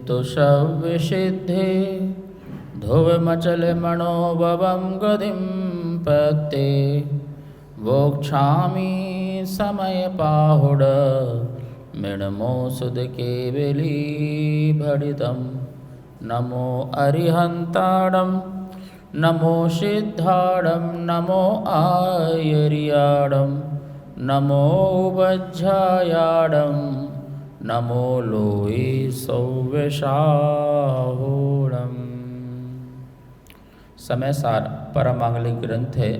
हेतुषविसिद्धे ध्रुवमचलमणोभवं गतिं पत्ते वोक्षामि समयपाहुड मृण्मोऽसुधकेवलीभरितं नमो अरिहन्ताडं नमो सिद्धाडं नमो आयर्याडं नमो वज्रायाडं नमो लोये सौव्यसाहूणम्। समय सार परमांगलिक ग्रंथ है।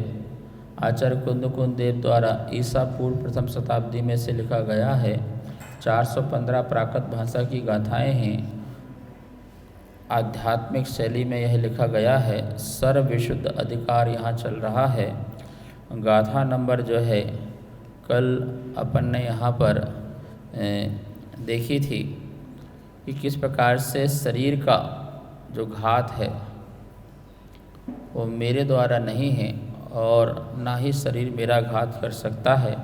आचार्य कुंद देव द्वारा ईसा पूर्व प्रथम शताब्दी में से लिखा गया है। 415 प्राकृत भाषा की गाथाएं हैं। आध्यात्मिक शैली में यह लिखा गया है। सर्व विशुद्ध अधिकार यहाँ चल रहा है। गाथा नंबर जो है कल अपन ने यहाँ पर देखी थी कि किस प्रकार से शरीर का जो घात है वो मेरे द्वारा नहीं है और ना ही शरीर मेरा घात कर सकता है।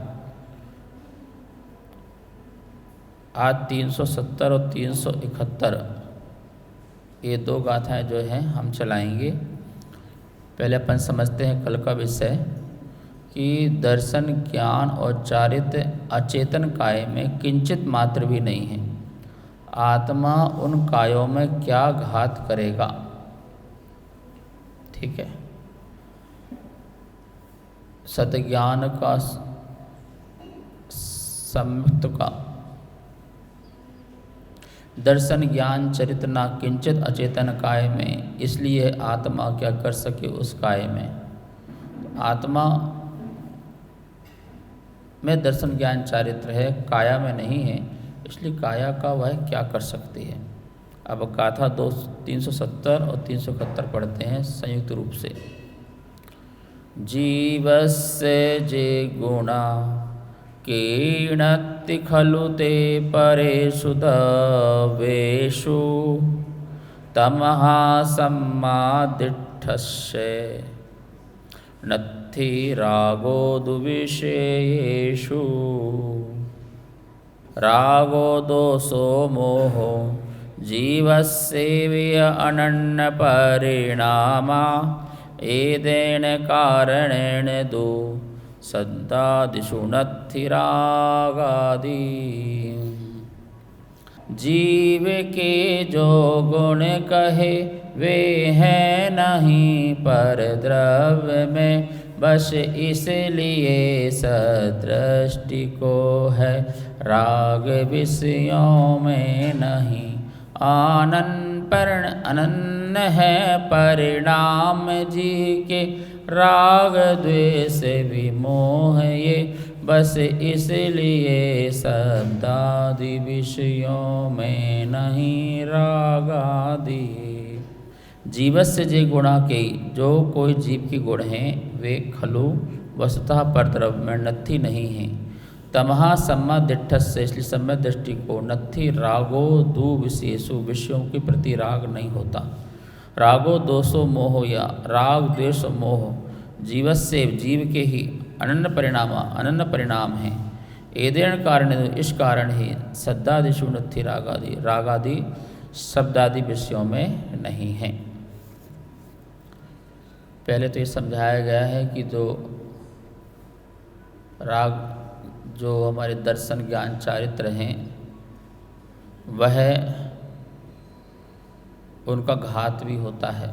आज 370 और 371 ये दो गाथाएं जो हैं हम चलाएंगे। पहले अपन समझते हैं कल का विषय कि दर्शन ज्ञान और चारित्र्य अचेतन काय में किंचित मात्र भी नहीं है। आत्मा उन कायों में क्या घात करेगा। ठीक है। सतज्ञान का सम्युक्त का दर्शन ज्ञान चरित्र ना किंचित अचेतन काय में, इसलिए आत्मा क्या कर सके उस काय में। आत्मा में दर्शन ज्ञान चारित्र है, काया में नहीं है, इसलिए काया का वह क्या कर सकती है। अब गाथा 370 और 371 पढ़ते हैं संयुक्त रूप से। जीवस्य जे गुणा कीणत्ति खलु ते परेषु दवेषु तमः सम्मादिष्ठस्य नत्थि रागो दुविषयेषु रागो दोषो मोहो जीवस्येव अनन्यपरिणामा एतेन कारणेन दो सद्दादिषु नत्थि रागादि। जीव के जो गुण कहे वे हैं नहीं पर द्रव्य में, बस इसलिए सदृष्टि को है राग विषयों में नहीं। अनन्य है परिणाम जी के राग द्वेष विमोह ये, बस इसलिए शब्दादि विषयों में नहीं रागादि। जीवस्य जे गुणा के जो कोई जीव के गुण हैं वे खलु वस्तुतः परद्रव्य में नत्थि नहीं हैं। तमहा सम्मा दिट्ठस्य, इसलिए सम्य दृष्टि को नत्थि रागो दु विशेषु, विषयों के प्रति राग नहीं होता। रागो दोषो मोह, या राग द्वेष मोह जीवस्य जीव के ही अनन्य परिणाम हैं। एदेन कारण, इस कारण ही सद्दादिषु नत्थि रागादि, रागादि शब्दादि विषयों में नहीं हैं। पहले तो ये समझाया गया है कि जो राग जो हमारे दर्शन ज्ञान चारित्र हैं वह उनका घात भी होता है,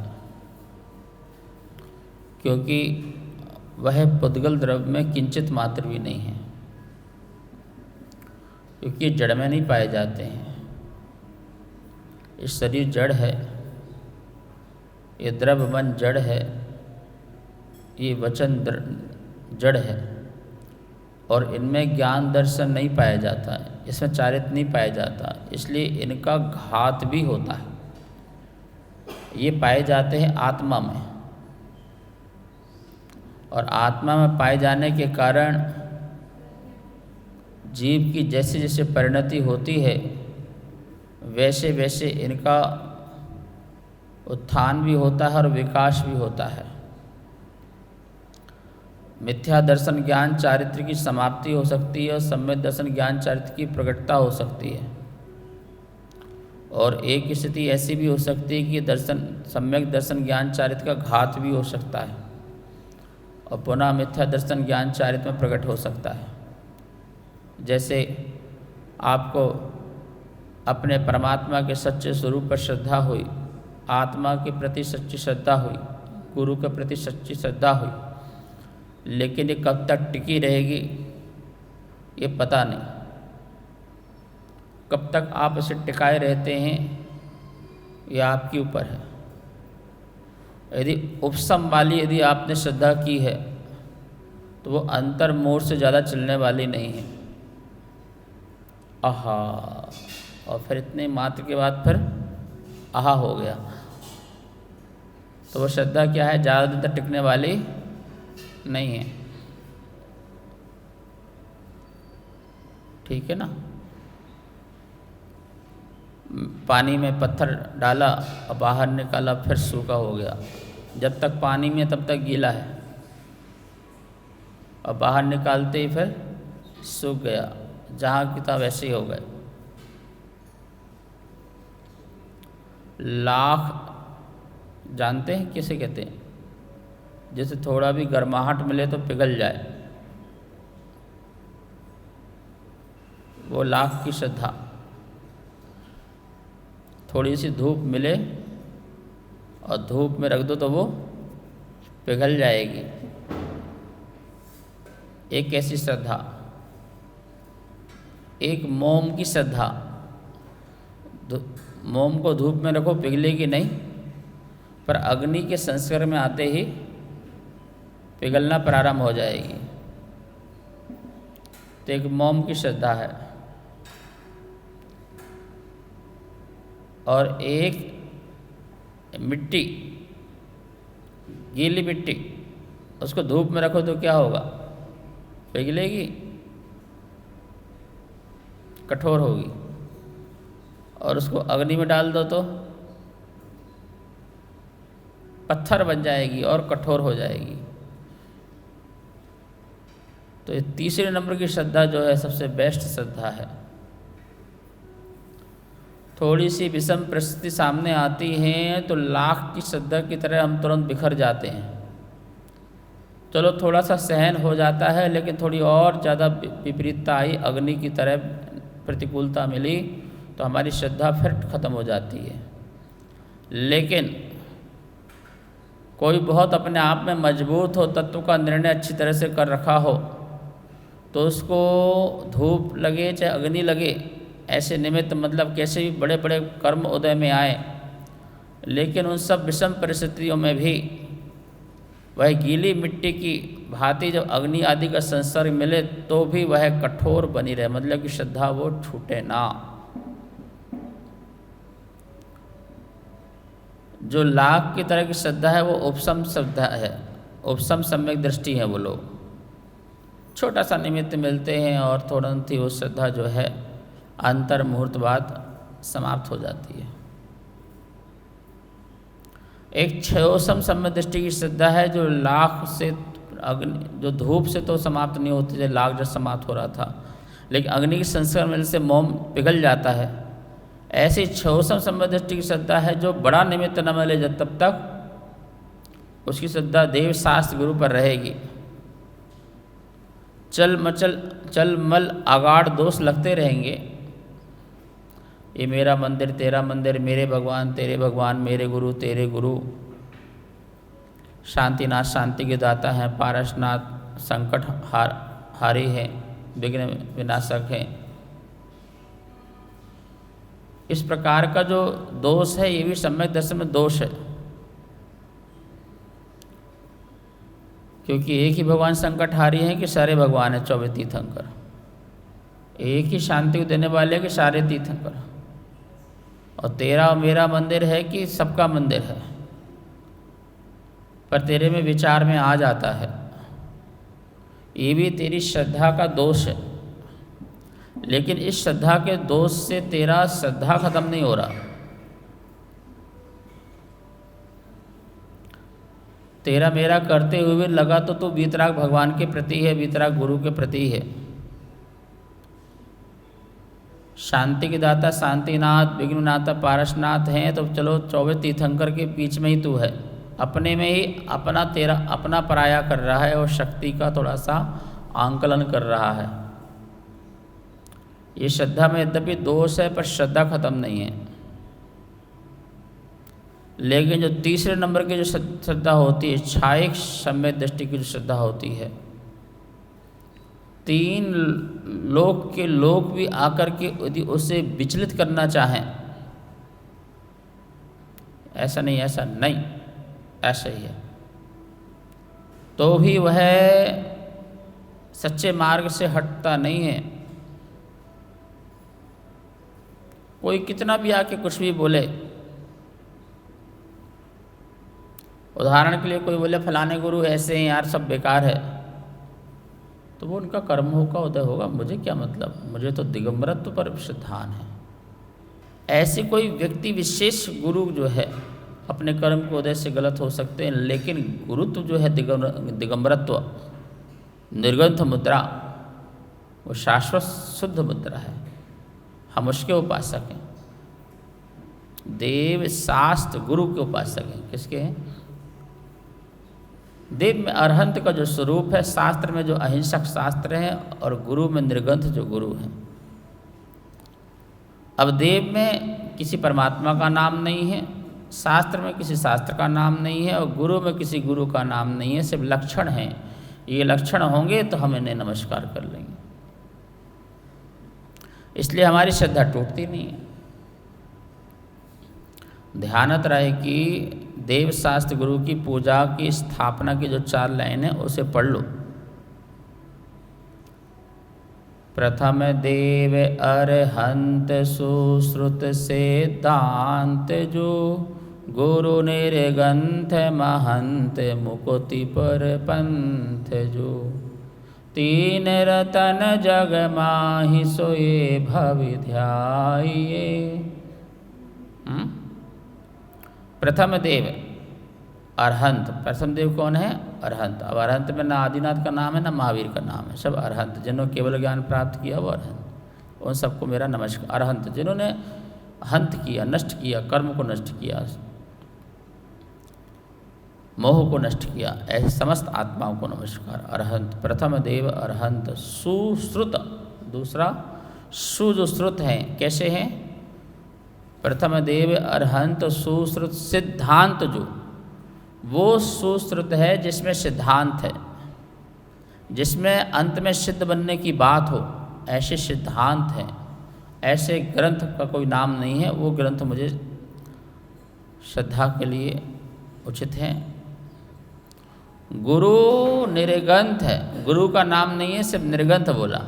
क्योंकि वह पुद्गल द्रव्य में किंचित मात्र भी नहीं है, क्योंकि ये जड़ में नहीं पाए जाते हैं। ये शरीर जड़ है, ये द्रव्य मन जड़ है, ये वचन जड़ है और इनमें ज्ञान दर्शन नहीं पाया जाता है, इसमें चारित्र्य नहीं पाया जाता, इसलिए इनका घात भी होता है। ये पाए जाते हैं आत्मा में, और आत्मा में पाए जाने के कारण जीव की जैसे जैसे परिणति होती है वैसे वैसे इनका उत्थान भी होता है और विकास भी होता है। मिथ्या दर्शन ज्ञान चारित्र की समाप्ति हो सकती है और सम्यक दर्शन ज्ञान चारित्र की प्रकटता हो सकती है। और एक स्थिति ऐसी भी हो सकती है कि दर्शन सम्यक दर्शन ज्ञान चारित्र का घात भी हो सकता है और पुनः मिथ्या दर्शन ज्ञान चारित्र में प्रकट हो सकता है। जैसे आपको अपने परमात्मा के सच्चे स्वरूप पर श्रद्धा हुई, आत्मा के प्रति सच्ची श्रद्धा हुई, गुरु के प्रति सच्ची श्रद्धा हुई, लेकिन ये कब तक टिकी रहेगी ये पता नहीं। कब तक आप इसे टिकाए रहते हैं ये आपके ऊपर है। यदि उपशम वाली यदि आपने श्रद्धा की है तो वो अंतर मोड़ से ज़्यादा चलने वाली नहीं है। आहा, और फिर इतने मात्र के बाद फिर आहा हो गया, तो वो श्रद्धा क्या है, ज़्यादा दिन तक टिकने वाली नहीं है। ठीक है ना। पानी में पत्थर डाला और बाहर निकाला फिर सूखा हो गया। जब तक पानी में तब तक गीला है और बाहर निकालते ही फिर सूख गया, जहाँ की तहाँ वैसे ही हो गए। लाख जानते हैं किसे कहते हैं? जैसे थोड़ा भी गर्माहट मिले तो पिघल जाए, वो लाख की श्रद्धा। थोड़ी सी धूप मिले और धूप में रख दो तो वो पिघल जाएगी, एक ऐसी श्रद्धा। एक मोम की श्रद्धा, मोम को धूप में रखो पिघलेगी नहीं, पर अग्नि के संस्पर्श में आते ही पिघलना प्रारंभ हो जाएगी। तो एक मोम की श्रद्धा है। और एक मिट्टी, गीली मिट्टी, उसको धूप में रखो तो क्या होगा, पिघलेगी, कठोर होगी। और उसको अग्नि में डाल दो तो पत्थर बन जाएगी और कठोर हो जाएगी। तो ये तीसरे नंबर की श्रद्धा जो है सबसे बेस्ट श्रद्धा है। थोड़ी सी विषम परिस्थिति सामने आती है तो लाख की श्रद्धा की तरह हम तुरंत बिखर जाते हैं। चलो थोड़ा सा सहन हो जाता है, लेकिन थोड़ी और ज़्यादा विपरीतता आई, अग्नि की तरह प्रतिकूलता मिली तो हमारी श्रद्धा फिर खत्म हो जाती है। लेकिन कोई बहुत अपने आप में मजबूत हो, तत्व का निर्णय अच्छी तरह से कर रखा हो, तो उसको धूप लगे चाहे अग्नि लगे, ऐसे निमित्त मतलब कैसे भी बड़े बड़े कर्म उदय में आए, लेकिन उन सब विषम परिस्थितियों में भी वह गीली मिट्टी की भांति जब अग्नि आदि का संसर्ग मिले तो भी वह कठोर बनी रहे, मतलब कि श्रद्धा वो छूटे ना। जो लाख की तरह की श्रद्धा है वो उपशम श्रद्धा है, उपशम सम्यक दृष्टि है। वो लोग छोटा सा निमित्त मिलते हैं और तुरंत ही वो श्रद्धा जो है अंतर मुहूर्त बाद समाप्त हो जाती है। एक क्षयोसम सम्यक दृष्टि की श्रद्धा है जो लाख से अग्नि, जो धूप से तो समाप्त नहीं होती थी, लाख जब समाप्त हो रहा था, लेकिन अग्नि के संस्पर्श मिलने से मोम पिघल जाता है। ऐसी क्षयोसम सम्यक दृष्टि की श्रद्धा है जो बड़ा निमित्त न मिले जब तब तक उसकी श्रद्धा देव शास्त्र गुरु पर रहेगी। चल मल आगाड़ दोष लगते रहेंगे, ये मेरा मंदिर तेरा मंदिर, मेरे भगवान तेरे भगवान, मेरे गुरु तेरे गुरु, शांतिनाथ शांति के दाता हैं, पारसनाथ संकट हारी हैं, विघ्न विनाशक हैं। इस प्रकार का जो दोष है ये भी सम्यक दर्शन में दोष है, क्योंकि एक ही भगवान संकटहारी हैं कि सारे भगवान हैं 24 तीर्थंकर, एक ही शांति को देने वाले कि सारे तीर्थंकर। और तेरा और मेरा मंदिर है कि सबका मंदिर है, पर तेरे में विचार में आ जाता है, ये भी तेरी श्रद्धा का दोष है। लेकिन इस श्रद्धा के दोष से तेरा श्रद्धा खत्म नहीं हो रहा, तेरा मेरा करते हुए भी लगा तो तू वीतराग भगवान के प्रति है, वीतराग गुरु के प्रति है। शांति के दाता शांतिनाथ, विघ्ननाथा पारसनाथ हैं, तो चलो 24 तीर्थंकर के बीच में ही तू है, अपने में ही अपना पराया कर रहा है और शक्ति का थोड़ा सा आंकलन कर रहा है। ये श्रद्धा में यद्यपि दोष है पर श्रद्धा खत्म नहीं है। लेकिन जो तीसरे नंबर की जो श्रद्धा होती है, छायिक सम्यक दृष्टि की जो श्रद्धा होती है, 3 लोक के लोग भी आकर के यदि उसे विचलित करना चाहें, ऐसा नहीं ऐसा नहीं, ऐसा ही है, तो भी वह सच्चे मार्ग से हटता नहीं है। कोई कितना भी आके कुछ भी बोले, उदाहरण के लिए कोई बोले फलाने गुरु ऐसे हैं यार, सब बेकार है, तो वो उनका कर्म होगा, उदय होगा, मुझे क्या मतलब, मुझे तो दिगंबरत्व पर श्रद्धान है। ऐसे कोई व्यक्ति विशेष गुरु जो है अपने कर्म के उदय से गलत हो सकते हैं, लेकिन गुरुत्व जो है दिगंबरत्व, निर्ग्रंथ मुद्रा, वो शाश्वत शुद्ध मुद्रा है। हम उसके उपासक हैं, देव शास्त्र गुरु के उपासक हैं। किसके हैं? देव में अरहंत का जो स्वरूप है, शास्त्र में जो अहिंसक शास्त्र है, और गुरु में निर्ग्रंथ जो गुरु है। अब देव में किसी परमात्मा का नाम नहीं है, शास्त्र में किसी शास्त्र का नाम नहीं है, और गुरु में किसी गुरु का नाम नहीं है, सिर्फ लक्षण हैं। ये लक्षण होंगे तो हम इन्हें नमस्कार कर लेंगे, इसलिए हमारी श्रद्धा टूटती नहीं है। ध्यानत रहे कि देव शास्त्र गुरु की पूजा की स्थापना की जो 4 लाइन है उसे पढ़ लो। प्रथम देव अरहंत सुश्रुत सिद्धांत जो, गुरु निर्ग्रंथ महंत मुकुति पर पंथ जो, 3 रतन जग माहि सोए भवि ध्याये। प्रथम देव अरहंत, प्रथम देव कौन है? अरहंत। अब अरहंत में ना आदिनाथ का नाम है ना महावीर का नाम है, सब अरहंत। जिन्होंने केवल ज्ञान प्राप्त किया वो अरहंत, उन सबको मेरा नमस्कार। अरहंत जिन्होंने हंत किया, नष्ट किया, कर्म को नष्ट किया, मोह को नष्ट किया, ऐसे समस्त आत्माओं को नमस्कार। अरहंत प्रथम देव अरहंत सुश्रुत, दूसरा सु जो श्रुत हैं, कैसे हैं? प्रथम देव अरहंत सुश्रुत सिद्धांत जो, वो सुश्रुत है जिसमें सिद्धांत है, जिसमें अंत में सिद्ध बनने की बात हो, ऐसे सिद्धांत हैं। ऐसे ग्रंथ का कोई नाम नहीं है, वो ग्रंथ मुझे श्रद्धा के लिए उचित है। गुरु निर्ग्रंथ है, गुरु का नाम नहीं है, सिर्फ निर्ग्रंथ बोला।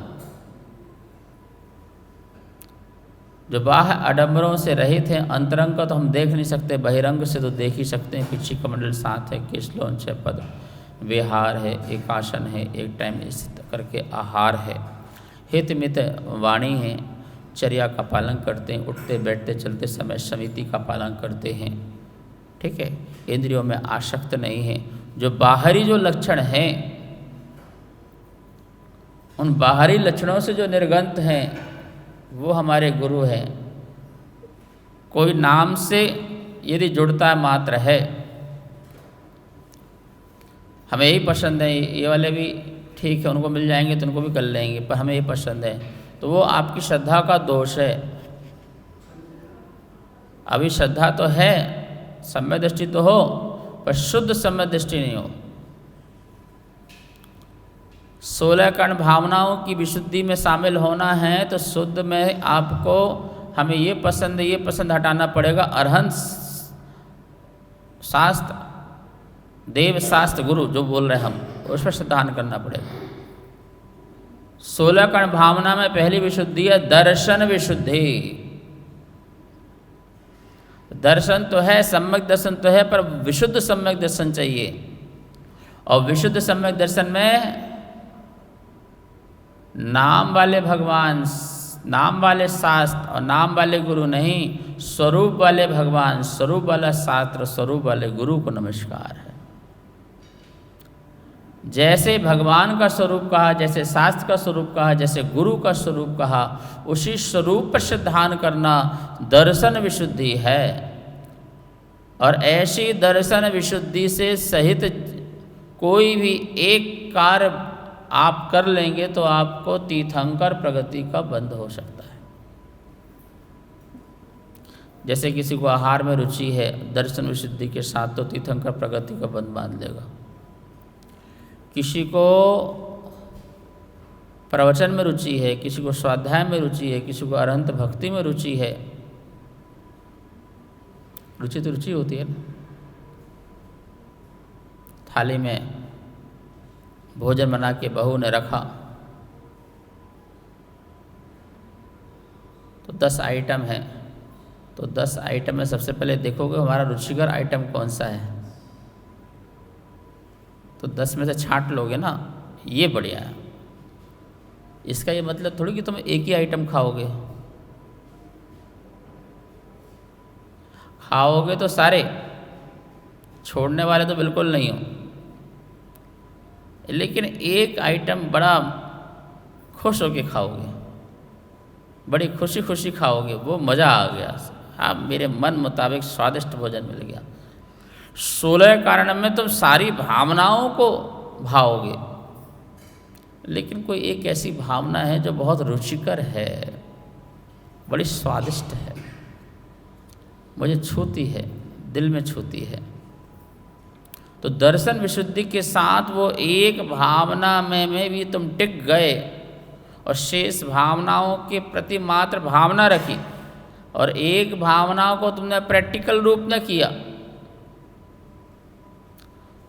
जो बाह्य आडंबरों से रहित हैं, अंतरंग का तो हम देख नहीं सकते, बहिरंग से तो देख ही सकते हैं। पीछे कमंडल 7 है, केशलोन 6 पद, विहार है, एक आसन है, एक टाइम स्थित करके आहार है, हित मित वाणी है, चर्या का पालन करते हैं, उठते बैठते चलते समय समिति का पालन करते हैं, ठीक है, इंद्रियों में आसक्त नहीं है। जो बाहरी जो लक्षण हैं, उन बाहरी लक्षणों से जो निर्गंत हैं वो हमारे गुरु हैं। कोई नाम से यदि जुड़ता मात्र है, हमें यही पसंद है, ये वाले भी ठीक है, उनको मिल जाएंगे तो उनको भी कर लेंगे, पर हमें ये पसंद है, तो वो आपकी श्रद्धा का दोष है। अभी श्रद्धा तो है, सम्यक दृष्टि तो हो, पर शुद्ध सम्यक दृष्टि नहीं हो। 16 कर्ण भावनाओं की विशुद्धि में शामिल होना है तो शुद्ध में आपको हमें ये पसंद हटाना पड़ेगा। अरहंत शास्त्र, देव शास्त्र गुरु जो बोल रहे हैं हम, उस पर श्रद्धान करना पड़ेगा। 16 कर्ण भावना में पहली विशुद्धि है दर्शन विशुद्धि। दर्शन तो है, सम्यक दर्शन तो है, पर विशुद्ध सम्यक दर्शन चाहिए। और विशुद्ध सम्यक दर्शन में नाम वाले भगवान, नाम वाले शास्त्र और नाम वाले गुरु नहीं, स्वरूप वाले भगवान, स्वरूप वाला शास्त्र, स्वरूप वाले गुरु को नमस्कार है। जैसे भगवान का स्वरूप कहा, जैसे शास्त्र का स्वरूप कहा, जैसे गुरु का स्वरूप कहा, उसी स्वरूप पर ध्यान करना दर्शन विशुद्धि है। और ऐसी दर्शन विशुद्धि से सहित कोई भी एक कार्य आप कर लेंगे तो आपको तीर्थंकर प्रगति का बंध हो सकता है। जैसे किसी को आहार में रुचि है, दर्शन विशुद्धि के साथ तो तीर्थंकर प्रगति का बंध बांध लेगा। किसी को प्रवचन में रुचि है, किसी को स्वाध्याय में रुचि है, किसी को अरहंत भक्ति में रुचि है। रुचि तो रुचि होती है ना। थाली में भोजन बना के बहू ने रखा तो 10 आइटम है, तो 10 आइटम में सबसे पहले देखोगे हमारा रुचिकर आइटम कौन सा है, तो 10 में से छांट लोगे ना, ये बढ़िया है। इसका ये मतलब थोड़ी कि तुम एक ही आइटम खाओगे, खाओगे तो सारे, छोड़ने वाले तो बिल्कुल नहीं हो। लेकिन एक आइटम बड़ा खुश होके खाओगे, बड़ी खुशी खुशी खाओगे, वो मज़ा आ गया, आप मेरे मन मुताबिक स्वादिष्ट भोजन मिल गया। 16 कारण में तुम सारी भावनाओं को भाओगे, लेकिन कोई एक ऐसी भावना है जो बहुत रुचिकर है, बड़ी स्वादिष्ट है, मुझे छूती है, दिल में छूती है। तो दर्शन विशुद्धि के साथ वो एक भावना में भी तुम टिक गए और शेष भावनाओं के प्रति मात्र भावना रखी और एक भावना को तुमने प्रैक्टिकल रूप में किया,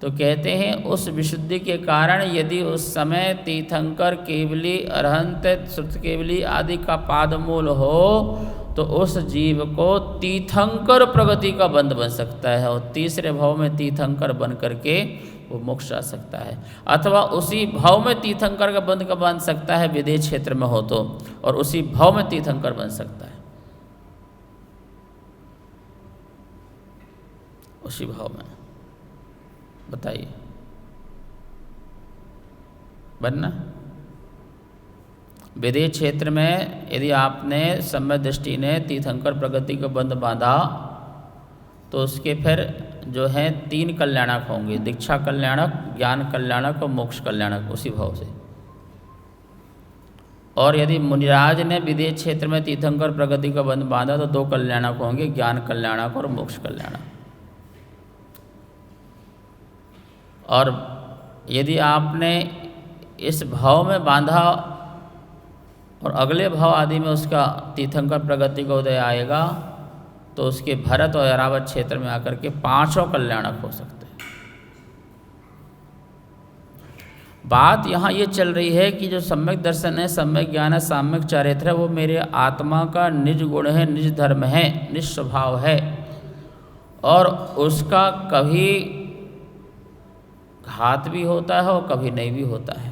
तो कहते हैं उस विशुद्धि के कारण यदि उस समय तीर्थंकर केवली अरहंत श्रुत केवली आदि का पादमूल हो तो उस जीव को तीर्थंकर प्रगति का बंध बन सकता है और तीसरे भाव में तीर्थंकर बन करके वो मोक्ष आ सकता है, अथवा उसी भाव में तीर्थंकर का बंध का बन सकता है विदेश क्षेत्र में हो तो, और उसी भाव में तीर्थंकर बन सकता है, उसी भाव में। बताइए बनना विदेश क्षेत्र में यदि आपने सम्य दृष्टि ने तीर्थंकर प्रगति को बंध बांधा तो उसके फिर जो है 3 कल्याणक होंगे, दीक्षा कल्याणक, ज्ञान कल्याणक और मोक्ष कल्याणक, उसी भाव से। और यदि मुनिराज ने विदेश क्षेत्र में तीर्थंकर प्रगति का बंध बांधा तो 2 कल्याणक होंगे, ज्ञान कल्याणक और मोक्ष कल्याणक। और यदि आपने इस भाव में बांधा और अगले भाव आदि में उसका तीर्थंकर प्रगति का उदय आएगा तो उसके भरत और ऐरावत क्षेत्र में आकर के 5 कल्याणक हो सकते हैं। बात यहाँ ये चल रही है कि जो सम्यक दर्शन है, सम्यक ज्ञान है, साम्यक चारित्र है, वो मेरे आत्मा का निज गुण है, निज धर्म है, निज स्वभाव है और उसका कभी घात भी होता है और कभी नहीं भी होता है।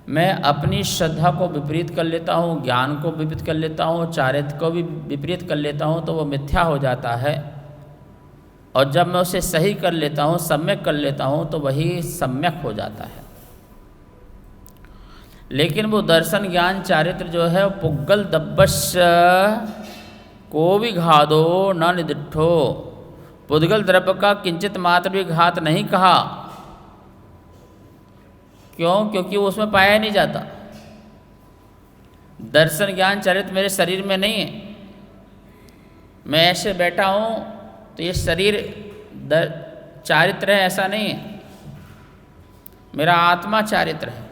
मैं अपनी श्रद्धा को विपरीत कर लेता हूँ, ज्ञान को विपरीत कर लेता हूँ, चारित्र को भी विपरीत कर लेता हूँ तो वो मिथ्या हो जाता है, और जब मैं उसे सही कर लेता हूँ, सम्यक कर लेता हूँ तो वही सम्यक हो जाता है। लेकिन वो दर्शन ज्ञान चारित्र जो है पुग्गल दब्बस्य को भी घादो न निदिठो, पुद्गल द्रव्य का किंचित मात्र भी घात नहीं कहा। क्यों? क्योंकि वो उसमें पाया नहीं जाता। दर्शन ज्ञान चरित्र मेरे शरीर में नहीं है। मैं ऐसे बैठा हूँ तो ये शरीर चारित्र है, ऐसा नहीं है। मेरा आत्मा चारित्र है।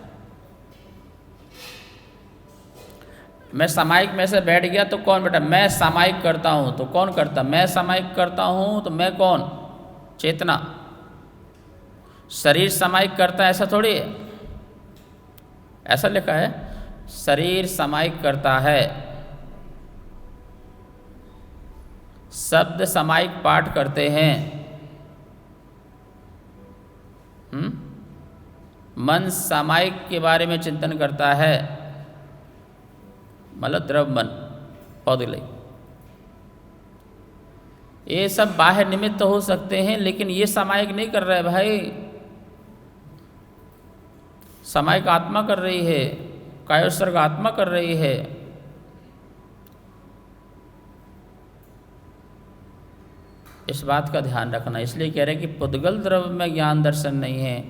मैं सामायिक में से बैठ गया तो कौन बेटा? मैं सामायिक करता हूँ तो कौन करता? मैं सामायिक करता हूँ तो मैं कौन? चेतना। शरीर सामायिक करता है ऐसा थोड़ी है, ऐसा लिखा है शरीर सामायिक करता है। शब्द सामायिक पाठ करते हैं। मन सामायिक के बारे में चिंतन करता है, मतलब द्रव मन पौधले। ये सब बाह्य निमित्त हो सकते हैं, लेकिन ये सामायिक नहीं कर रहे भाई। सामायिक आत्मा कर रही है, कायोत्सर्ग आत्मा कर रही है। इस बात का ध्यान रखना। इसलिए कह रहे हैं कि पुद्गल द्रव्य में ज्ञान दर्शन नहीं है,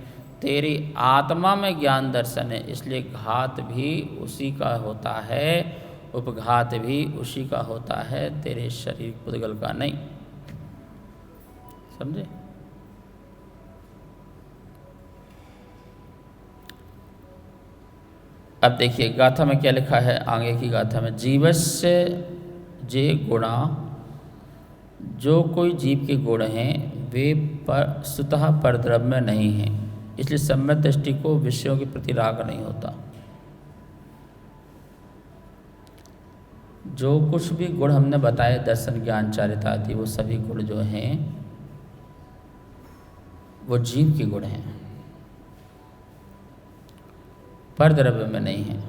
तेरी आत्मा में ज्ञान दर्शन है। इसलिए घात भी उसी का होता है, उपघात भी उसी का होता है, तेरे शरीर पुद्गल का नहीं। समझे? अब देखिए गाथा में क्या लिखा है, आगे की गाथा में, जीवस्य जे गुणा, जो कोई जीव के गुण हैं वे स्वतः परद्रव्य में नहीं हैं, इसलिए सम्यक दृष्टि को विषयों के प्रति राग नहीं होता। जो कुछ भी गुण हमने बताए, दर्शन ज्ञान चारिता आदि, वो सभी गुण जो हैं वो जीव के गुण हैं, परद्रव्य में नहीं है।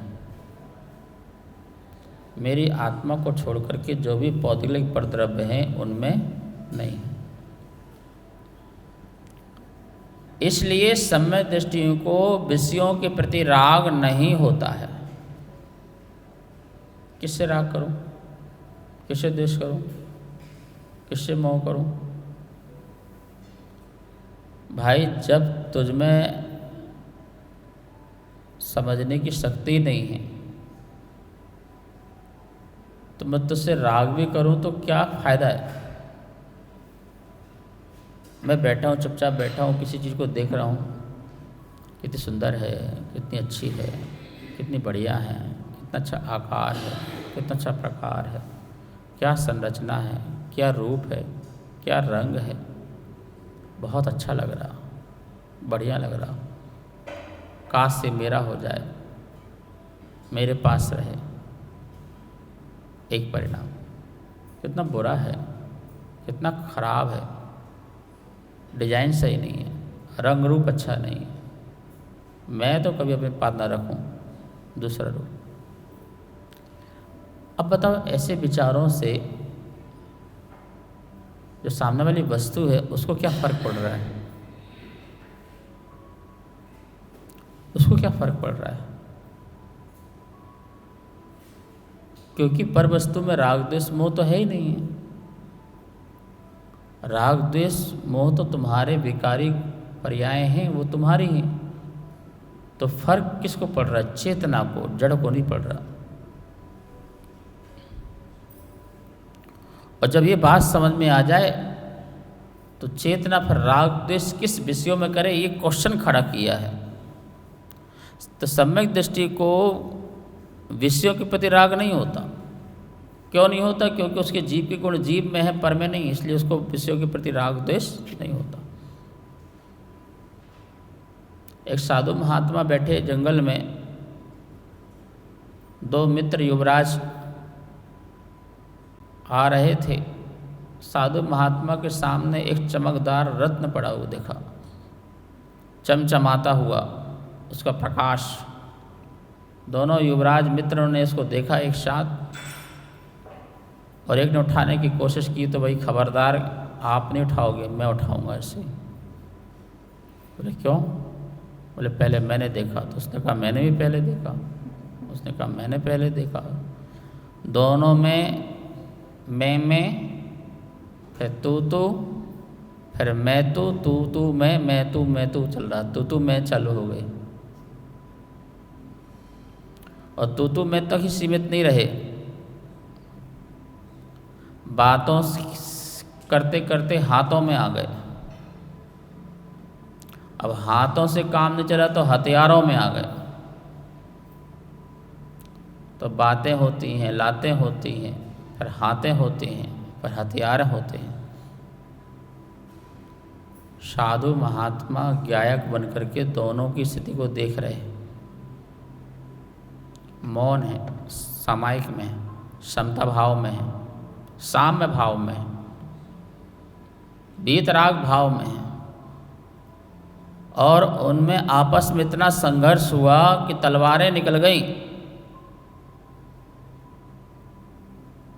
मेरी आत्मा को छोड़ करके जो भी पौद्गलिक परद्रव्य हैं उनमें नहीं है। इसलिए सम्यक दृष्टियों को विषयों के प्रति राग नहीं होता है। किससे राग करूं, किससे द्वेष करूं, किससे मोह करूं? भाई जब तुझमें समझने की शक्ति नहीं है तो मैं तुझसे राग भी करूं तो क्या फायदा है? मैं बैठा हूँ, चुपचाप बैठा हूँ, किसी चीज़ को देख रहा हूँ, कितनी सुंदर है, कितनी अच्छी है, कितनी बढ़िया है, कितना अच्छा आकार है, कितना अच्छा प्रकार है, क्या संरचना है, क्या रूप है, क्या रंग है, बहुत अच्छा लग रहा, बढ़िया लग रहा, काश से मेरा हो जाए, मेरे पास रहे। एक परिणाम कितना बुरा है, कितना खराब है, डिजाइन सही नहीं है, रंग रूप अच्छा नहीं है। मैं तो कभी अपने पास ना रखूं दूसरा रूप। अब बताओ, ऐसे विचारों से जो सामने वाली वस्तु है उसको क्या फर्क पड़ रहा है? उसको क्या फर्क पड़ रहा है? क्योंकि पर वस्तु में राग द्वेष मोह तो है ही नहीं है। राग द्वेष मोह तो तुम्हारे विकारी पर्याय हैं, वो तुम्हारी हैं। तो फर्क किसको पड़ रहा है? चेतना को, जड़ को नहीं पड़ रहा। और जब ये बात समझ में आ जाए तो चेतना फिर राग द्वेष किस विषयों में करे, ये क्वेश्चन खड़ा किया है। तो सम्यक दृष्टि को विषयों के प्रति राग नहीं होता। क्यों नहीं होता? क्योंकि उसके जीव के गुण जीव में है, पर में नहीं, इसलिए उसको विषयों के प्रति राग द्वेष नहीं होता। एक साधु महात्मा बैठे जंगल में, दो मित्र युवराज आ रहे थे। साधु महात्मा के सामने एक चमकदार रत्न पड़ा हुआ देखा, चमचमाता हुआ उसका प्रकाश। दोनों युवराज मित्रों ने इसको देखा एक साथ, और एक ने उठाने की कोशिश की तो भाई खबरदार, आप नहीं उठाओगे, मैं उठाऊंगा इसे। बोले क्यों? बोले पहले मैंने देखा। तो उसने कहा मैंने भी पहले देखा। उसने कहा मैंने पहले देखा। दोनों में मैं, फिर तू, फिर मैं तू मैं तू चल रहा, तू मैं चालू हो गई। और तू मैं तक ही सीमित नहीं रहे, बातों करते करते हाथों में आ गए। अब हाथों से काम नहीं चला तो हथियारों में आ गए। तो बातें होती हैं, लातें होती हैं, फिर हाथें होती हैं, फिर हथियार होते हैं। साधु महात्मा गायक बन करके दोनों की स्थिति को देख रहे हैं। मौन है, सामायिक में है, समता भाव में है, साम्य भाव में है, वीतराग भाव में है। और उनमें आपस में इतना संघर्ष हुआ कि तलवारें निकल गईं।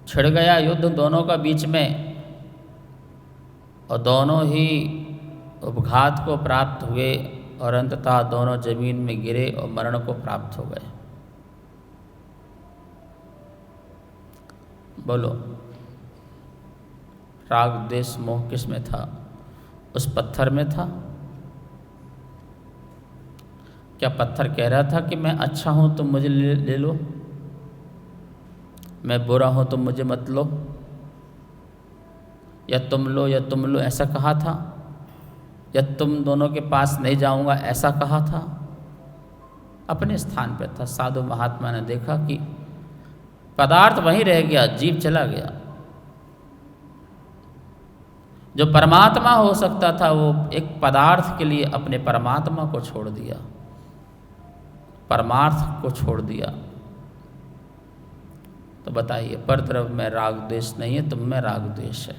छिड़ गया युद्ध दोनों का बीच में, और दोनों ही उपघात को प्राप्त हुए, और अंततः दोनों जमीन में गिरे और मरण को प्राप्त हो गए। बोलो, राग द्वेष मोह किस में था? उस पत्थर में था? क्या पत्थर कह रहा था कि मैं अच्छा हूं तुम मुझे ले लो, मैं बुरा हूं तुम मुझे मत लो, या तुम लो या तुम लो, ऐसा कहा था? या तुम दोनों के पास नहीं जाऊंगा, ऐसा कहा था? अपने स्थान पर था। साधु महात्मा ने देखा कि पदार्थ वहीं रह गया, जीव चला गया। जो परमात्मा हो सकता था वो एक पदार्थ के लिए अपने परमात्मा को छोड़ दिया, परमार्थ को छोड़ दिया। तो बताइए, पर तरफ में राग द्वेष नहीं है, तुम में राग द्वेष है।